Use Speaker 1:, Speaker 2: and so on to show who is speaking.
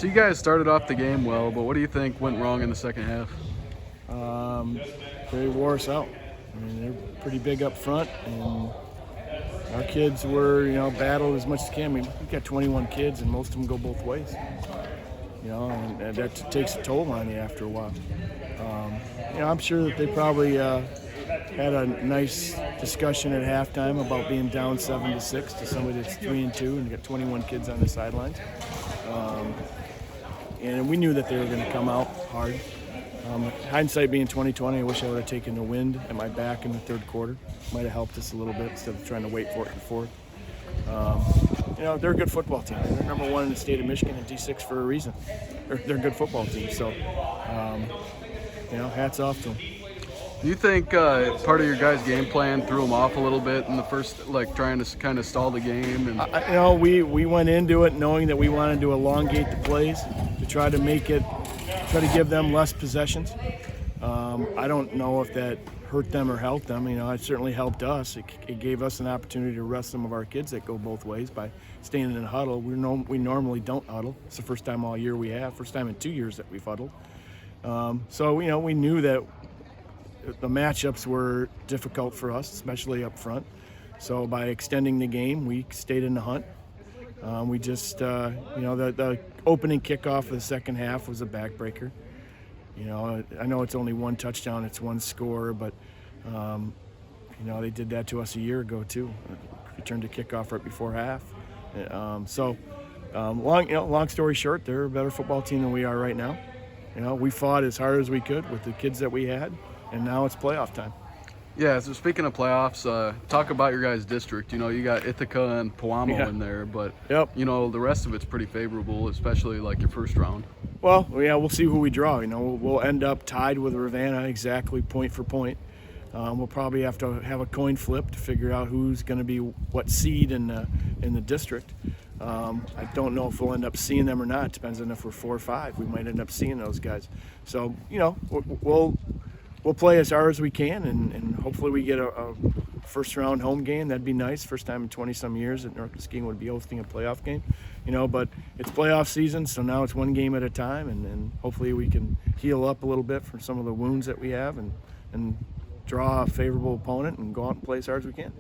Speaker 1: So you guys started off the game well, but what do you think went wrong in the second half?
Speaker 2: They wore us out. I mean, they're pretty big up front, and our kids were, battled as much as they can. I mean, we've got 21 kids, and most of them go both ways. And that takes a toll on you after a while. I'm sure that they probably had a nice discussion at halftime about being down 7-6 to somebody that's 3-2 and got 21 kids on the sidelines. And we knew that they were going to come out hard. Hindsight being 2020, I wish I would have taken the wind at my back in the third quarter. Might have helped us a little bit instead of trying to wait for it in the fourth. They're a good football team. They're number one in the state of Michigan and D6 for a reason. They're a good football team. So, hats off to them.
Speaker 1: Do you think part of your guys' game plan threw them off a little bit in the first, trying to kind of stall the game? And
Speaker 2: we went into it knowing that we wanted to elongate the plays to try to give them less possessions. I don't know if that hurt them or helped them. It certainly helped us. It gave us an opportunity to rest some of our kids that go both ways by staying in a huddle. We normally don't huddle. It's the first time all year first time in 2 years that we've huddled. So we knew that the matchups were difficult for us, especially up front. So by extending the game, we stayed in the hunt. We just, the opening kickoff of the second half was a backbreaker. I know it's only one touchdown, it's one score, but, they did that to us a year ago too. Returned to kickoff right before half. Long story short, they're a better football team than we are right now. We fought as hard as we could with the kids that we had, and now it's playoff time.
Speaker 1: Yeah, so speaking of playoffs, talk about your guys' district. You got Ithaca and Pewamo in there, but
Speaker 2: yep.
Speaker 1: The rest of it's pretty favorable, especially your first round.
Speaker 2: Well, yeah, we'll see who we draw. We'll end up tied with Ravenna exactly point for point. We'll probably have to have a coin flip to figure out who's going to be what seed in the district. I don't know if we'll end up seeing them or not. It depends on if we're 4 or 5. We might end up seeing those guys. So, we'll play as hard as we can, and hopefully we get a first-round home game. That'd be nice. First time in 20-some years that North Muskegon would be hosting a playoff game. But it's playoff season, so now it's one game at a time, and hopefully we can heal up a little bit from some of the wounds that we have and draw a favorable opponent and go out and play as hard as we can.